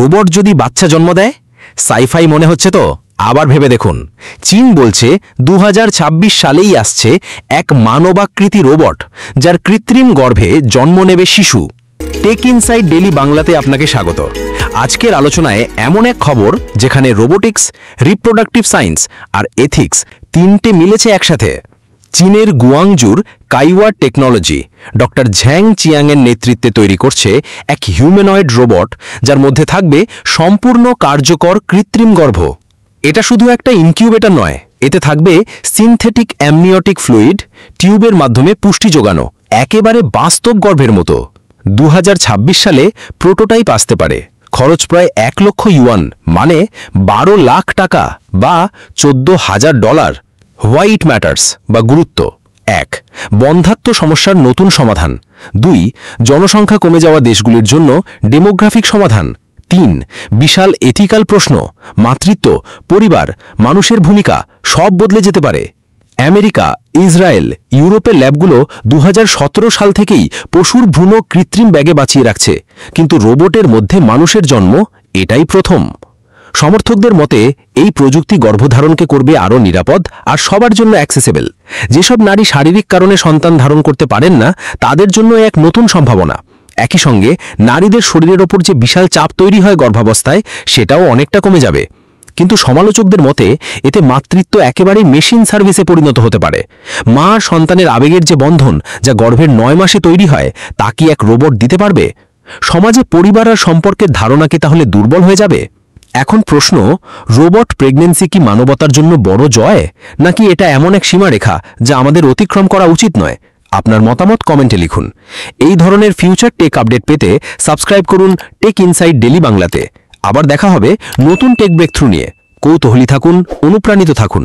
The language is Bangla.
রোবট যদি বাচ্চা জন্ম দেয়? সাইফাই মনে হচ্ছে তো? আবার ভেবে দেখুন, চীন বলছে 2026 সালেই আসছে এক মানবাকৃতি রোবট, যার কৃত্রিম গর্ভে জন্ম নেবে শিশু। টেক ইনসাইড ডেলি বাংলাতে আপনাকে স্বাগত। আজকের আলোচনায় এমন এক খবর যেখানে রোবোটিক্স, রিপ্রোডাক্টিভ সায়েন্স আর এথিক্স তিনটে মিলেছে একসাথে। চীনের গুয়াংজুর কাইওয়া টেকনোলজি ডক্টর ঝ্যাং চিয়াংয়ের নেতৃত্বে তৈরি করছে এক হিউম্যানয়েড রোবট, যার মধ্যে থাকবে সম্পূর্ণ কার্যকর কৃত্রিম গর্ভ। এটা শুধু একটা ইনকিউবেটর নয়, এতে থাকবে সিনথেটিক অ্যামনিওটিক ফ্লুইড, টিউবের মাধ্যমে পুষ্টি যোগানো, একেবারে বাস্তব গর্ভের মতো। 2026 সালে প্রোটোটাইপ আসতে পারে। খরচ প্রায় 1 লক্ষ ইউয়ান, মানে 12 লাখ টাকা বা $14,000। হোয়াইট ম্যাটার্স বা গুরুত্ব: 1. বন্ধ্যাত্ব সমস্যার নতুন সমাধান। 2. জনসংখ্যা কমে যাওয়া দেশগুলির জন্য ডেমোগ্রাফিক সমাধান। 3. বিশাল এথিক্যাল প্রশ্ন, মাতৃত্ব, পরিবার, মানুষের ভূমিকা সব বদলে যেতে পারে। আমেরিকা, ইসরায়েল, ইউরোপের ল্যাবগুলো 2017 সাল থেকেই পশুর ভ্রূণ কৃত্রিম ব্যাগে বাঁচিয়ে রাখছে, কিন্তু রোবটের মধ্যে মানুষের জন্ম এটাই প্রথম। সমর্থকদের মতে এই প্রযুক্তি গর্ভধারণকে করবে আরও নিরাপদ আর সবার জন্য অ্যাক্সেসেবল। যেসব নারী শারীরিক কারণে সন্তান ধারণ করতে পারেন না, তাদের জন্য এক নতুন সম্ভাবনা। একই সঙ্গে নারীদের শরীরের ওপর যে বিশাল চাপ তৈরি হয় গর্ভাবস্থায়, সেটাও অনেকটা কমে যাবে। কিন্তু সমালোচকদের মতে এতে মাতৃত্ব একেবারেই মেশিন সার্ভিসে পরিণত হতে পারে। মা আর সন্তানের আবেগের যে বন্ধন, যা গর্ভের 9 মাসে তৈরি হয়, তা কি এক রোবট দিতে পারবে? সমাজে পরিবার আর সম্পর্কের ধারণা কি তাহলে দুর্বল হয়ে যাবে? এখন প্রশ্ন, রোবট প্রেগন্যান্সি কি মানবতার জন্য বড় জয়, নাকি এটা এমন এক সীমারেখা যা আমাদের অতিক্রম করা উচিত নয়? আপনার মতামত কমেন্টে লিখুন। এই ধরনের ফিউচার টেক আপডেট পেতে সাবস্ক্রাইব করুন টেক ইনসাইড ডেলি বাংলাতে। আবার দেখা হবে নতুন টেক ব্রেকথ্রু নিয়ে। কৌতূহলী থাকুন, অনুপ্রাণিত থাকুন।